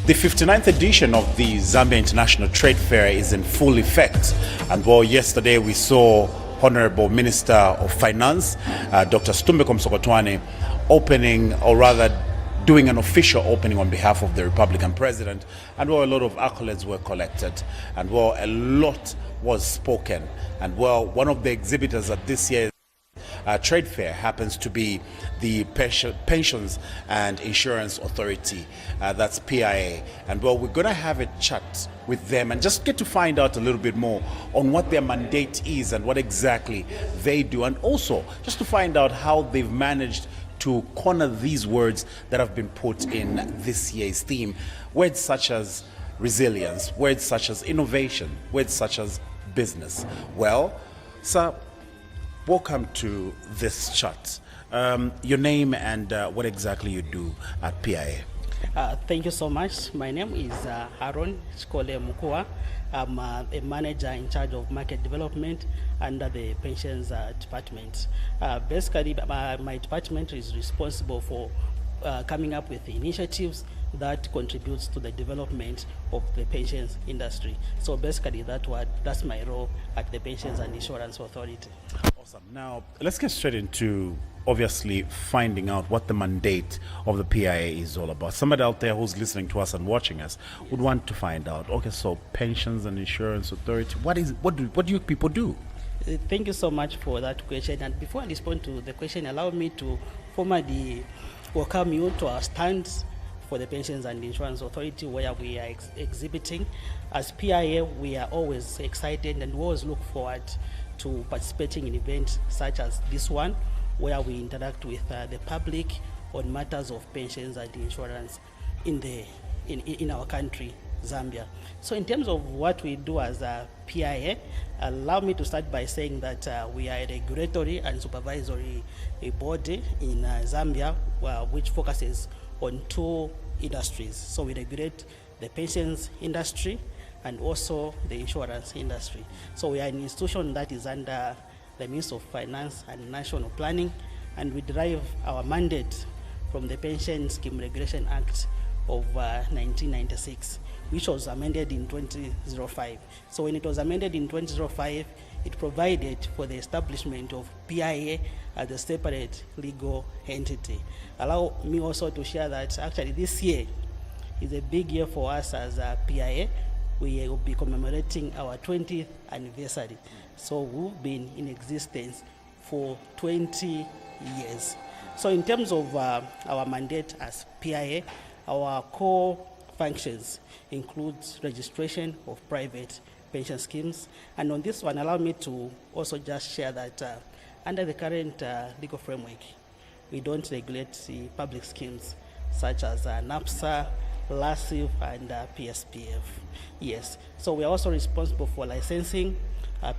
The 59th edition of the Zambia International Trade Fair is in full effect. And well, yesterday we saw Honorable Minister of Finance, Dr. Stumbeko Msokotwane, opening, or rather doing an official opening on behalf of the Republican President. And well, a lot of accolades were collected. And well, a lot was spoken. And well, one of the exhibitors at this year's trade fair happens to be the Pensions and Insurance Authority, that's PIA. And well, we're going to have a chat with them and just get to find out a little bit more on what their mandate is and what exactly they do, and also just to find out how they've managed to corner these words that have been put in this year's theme. Words such as resilience, words such as innovation, words such as business. Well, sir, welcome to this chat. Your name and what exactly you do at PIA. Thank you so much. My name is Aaron Shkole Mukua. I'm a manager in charge of market development under the pensions department. Basically, my department is responsible for coming up with initiatives that contributes to the development of the pensions industry. So basically that's my role at the Pensions and Insurance Authority. Awesome. Now let's get straight into obviously finding out what the mandate of the PIA is all about. Somebody out there who's listening to us and watching us would want to find out, okay, so Pensions and Insurance Authority, what do you people do? Thank you so much for that question. And before I respond to the question, allow me to formally welcome you to our stands for the Pensions and Insurance Authority, where we are exhibiting. As PIA, we are always excited and we always look forward to participating in events such as this one, where we interact with the public on matters of pensions and insurance in our country, Zambia. So in terms of what we do as a PIA, allow me to start by saying that we are a regulatory and supervisory body in Zambia, which focuses on two industries. So we regulate the pensions industry and also the insurance industry. So we are an institution that is under the Ministry of Finance and National Planning, and we derive our mandate from the Pension Scheme Regulation Act of 1996, which was amended in 2005. So when it was amended in 2005, it provided for the establishment of PIA as a separate legal entity. Allow me also to share that actually this year is a big year for us as a PIA. We will be commemorating our 20th anniversary. So we've been in existence for 20 years. So in terms of our mandate as PIA, our core functions includes registration of private pension schemes. And on this one, allow me to also just share that under the current legal framework, we don't regulate the public schemes such as NAPSA, LASIF, and PSPF. Yes, so we are also responsible for licensing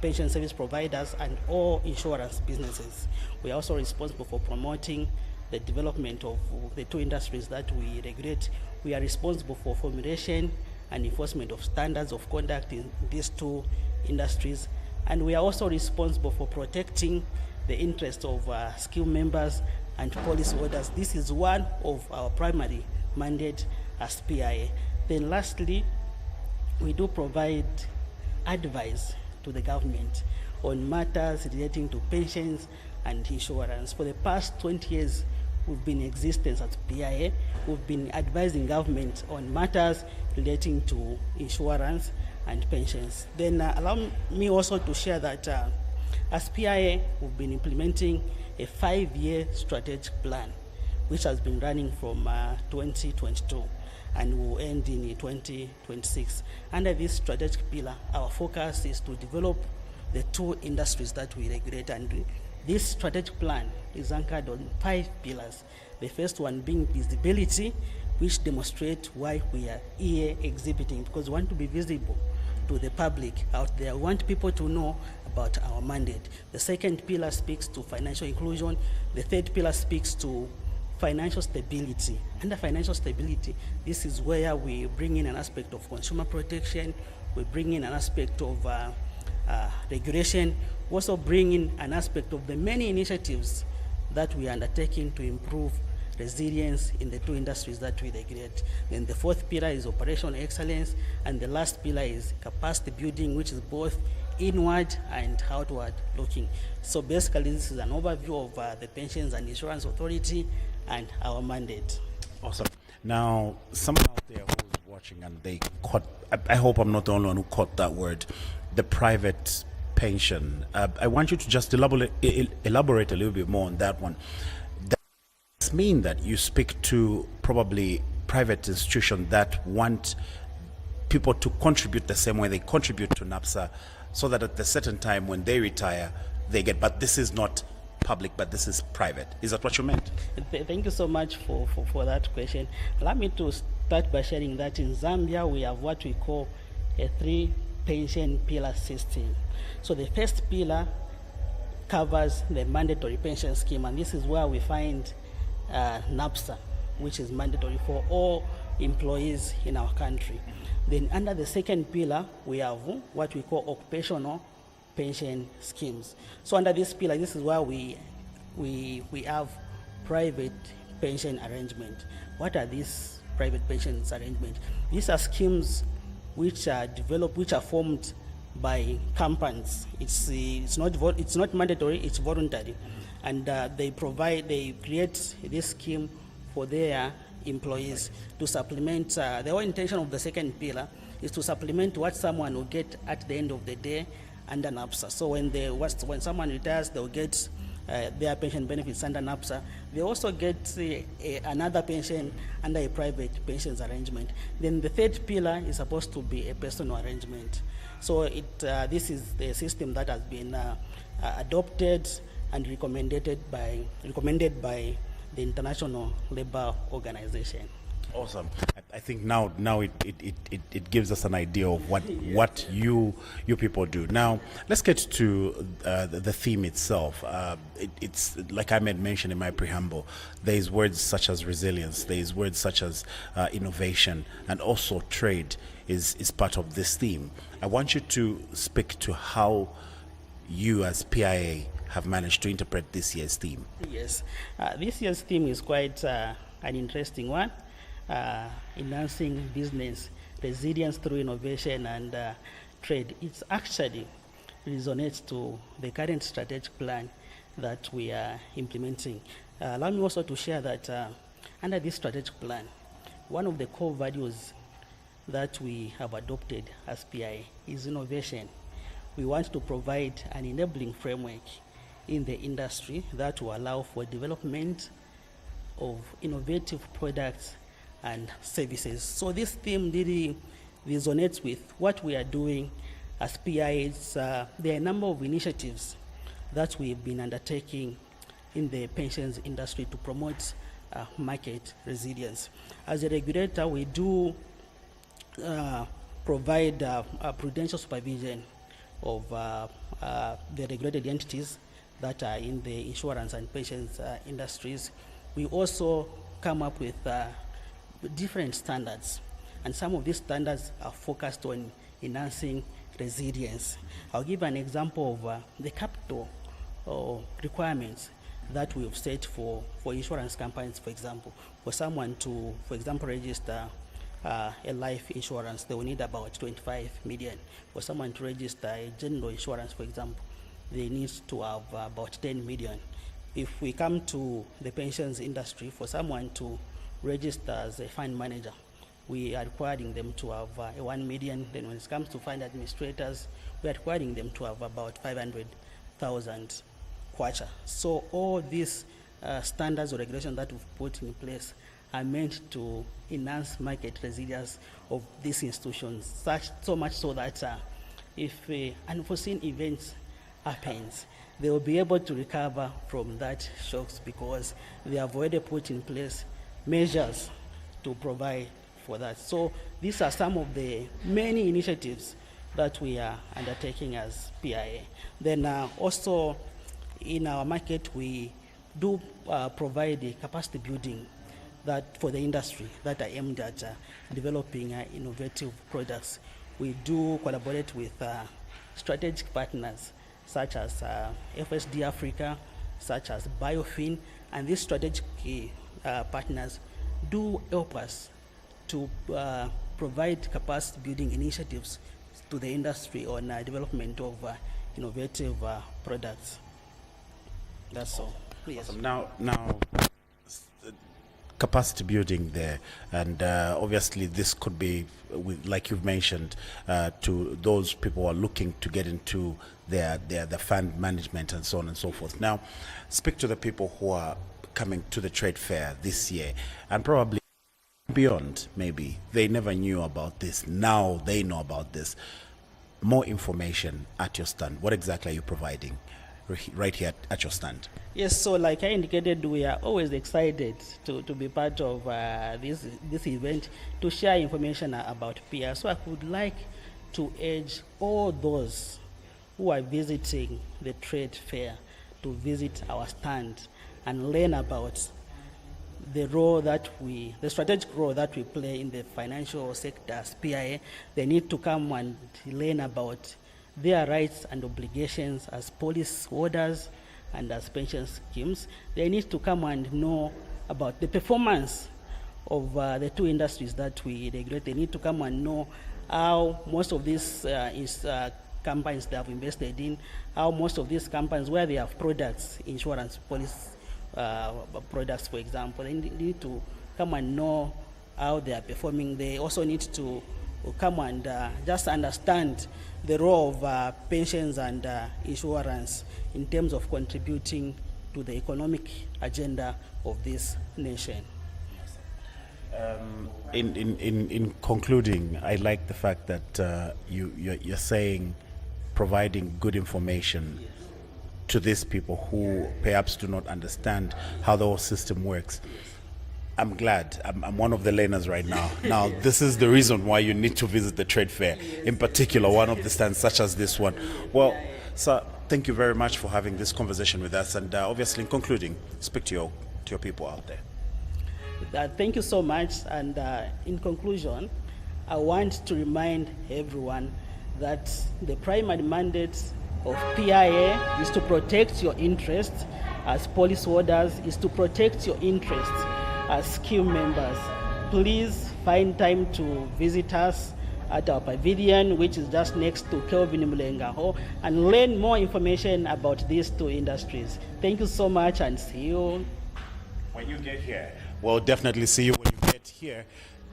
pension service providers and all insurance businesses. We are also responsible for promoting the development of the two industries that we regulate. We are responsible for formulation and enforcement of standards of conduct in these two industries. And we are also responsible for protecting the interests of scheme members and policyholders. This is one of our primary mandate as PIA. Then lastly, we do provide advice to the government on matters relating to pensions and insurance. For the past 20 years, we've been in existence at PIA. We've been advising government on matters relating to insurance and pensions. Then allow me also to share that as PIA, we've been implementing a 5-year strategic plan, which has been running from 2022 and will end in 2026. Under this strategic pillar, our focus is to develop the two industries that we regulate, and this strategic plan is anchored on 5 pillars. The first one being visibility, which demonstrates why we are here exhibiting, because we want to be visible to the public out there. We want people to know about our mandate. The second pillar speaks to financial inclusion. The third pillar speaks to financial stability. Under financial stability, this is where we bring in an aspect of consumer protection, we bring in an aspect of regulation, we also bring in an aspect of the many initiatives that we are undertaking to improve resilience in the two industries that we regulate. Then the fourth pillar is operational excellence, and the last pillar is capacity building, which is both inward and outward looking. So basically, this is an overview of the Pensions and Insurance Authority and our mandate. Awesome. Now, someone out there who's watching and they caught, I hope I'm not the only one who caught that word, the private pension. I want you to just elaborate a little bit more on that one. Does this mean that you speak to probably private institutions that want people to contribute the same way they contribute to NAPSA, so that at a certain time when they retire, they get, but this is not public, but this is private? Is that what you meant? Thank you so much for that question. Allow me to start by sharing that in Zambia, we have what we call a 3 pension pillar system. So the first pillar covers the mandatory pension scheme, and this is where we find NAPSA, which is mandatory for all employees in our country. Then under the second pillar, we have what we call occupational pension schemes. So under this pillar, this is where we have private pension arrangement. What are these private pensions arrangement? These are schemes which are developed, which are formed by companies. It's not mandatory, it's voluntary, and they create this scheme for their employees to supplement. The whole intention of the second pillar is to supplement what someone will get at the end of the day under NAPSA. So when someone retires, they'll get their pension benefits under NAPSA. They also get another pension under a private pensions arrangement. Then the third pillar is supposed to be a personal arrangement. So this is the system that has been adopted and recommended by the International Labour Organization. Awesome. I think now it gives us an idea of what you people do. Now let's get to the theme itself. It's like I made mention in my preamble. There's words such as resilience. There's words such as innovation, and also trade is part of this theme. I want you to speak to how you as PIA have managed to interpret this year's theme. Yes, this year's theme is quite an interesting one. Enhancing business resilience through innovation and trade. It actually resonates to the current strategic plan that we are implementing. Allow me also to share that under this strategic plan, one of the core values that we have adopted as PI is innovation. We want to provide an enabling framework in the industry that will allow for development of innovative products and services. So this theme really resonates with what we are doing as PIs. There are a number of initiatives that we've been undertaking in the pensions industry to promote market resilience. As a regulator, we do provide prudential supervision of the regulated entities that are in the insurance and pensions industries. We also come up with different standards, and some of these standards are focused on enhancing resilience. I'll give an example of the capital requirements that we've set for insurance companies. For example, for someone to, for example, register a life insurance, they will need about 25 million. For someone to register a general insurance, for example, they need to have about 10 million. If we come to the pensions industry, for someone to register as a fund manager, we are requiring them to have 1 million. Then when it comes to fund administrators, we are requiring them to have about 500,000 kwacha. So all these standards or regulations that we've put in place are meant to enhance market resilience of these institutions, so much so that if unforeseen events happens, they will be able to recover from that shocks, because they have already put in place measures to provide for that. So these are some of the many initiatives that we are undertaking as PIA. Then also in our market, we do provide a capacity building that for the industry that are aimed at developing innovative products. We do collaborate with strategic partners such as FSD Africa, such as biofin, and these strategic partners do help us to provide capacity building initiatives to the industry on development of innovative products. That's all. Yes. Awesome. Now, capacity building there, and obviously this could be, like you've mentioned, to those people who are looking to get into their fund management and so on and so forth. Now, speak to the people who are coming to the trade fair this year and probably beyond. Maybe they never knew about this. Now they know about this. More information at your stand. What exactly are you providing right here at your stand? Yes, so like I indicated, we are always excited to be part of this event, to share information about PR. So I would like to urge all those who are visiting the trade fair to visit our stand and learn about the strategic role that we play in the financial sector as PIA. They need to come and learn about their rights and obligations as policy holders and as pension schemes. They need to come and know about the performance of the two industries that we regulate. They need to come and know how most of these companies they have invested in, how most of these companies, where they have products, insurance, policy products, for example. They need to come and know how they are performing. They also need to come and just understand the role of pensions and insurance in terms of contributing to the economic agenda of this nation. In concluding, I like the fact that you're saying providing good information to these people who perhaps do not understand how the whole system works. I'm glad. I'm one of the learners right now. Now, this is the reason why you need to visit the trade fair, in particular, one of the stands such as this one. Well, sir, thank you very much for having this conversation with us. And obviously, in concluding, speak to your people out there. Thank you so much. And in conclusion, I want to remind everyone that the primary mandate of PIA is to protect your interests as policyholders, is to protect your interests as scheme members. Please find time to visit us at our pavilion, which is just next to Kelvin Mulenga Hall, and learn more information about these two industries. Thank you so much, and see you when you get here. We'll definitely see you when you get here.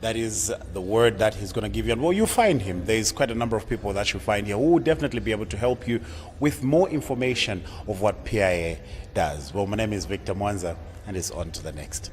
That is the word that he's going to give you. And well, you find him. There's quite a number of people that you find here who will definitely be able to help you with more information of what PIA does. Well, my name is Victor Mwanza, and it's on to the next.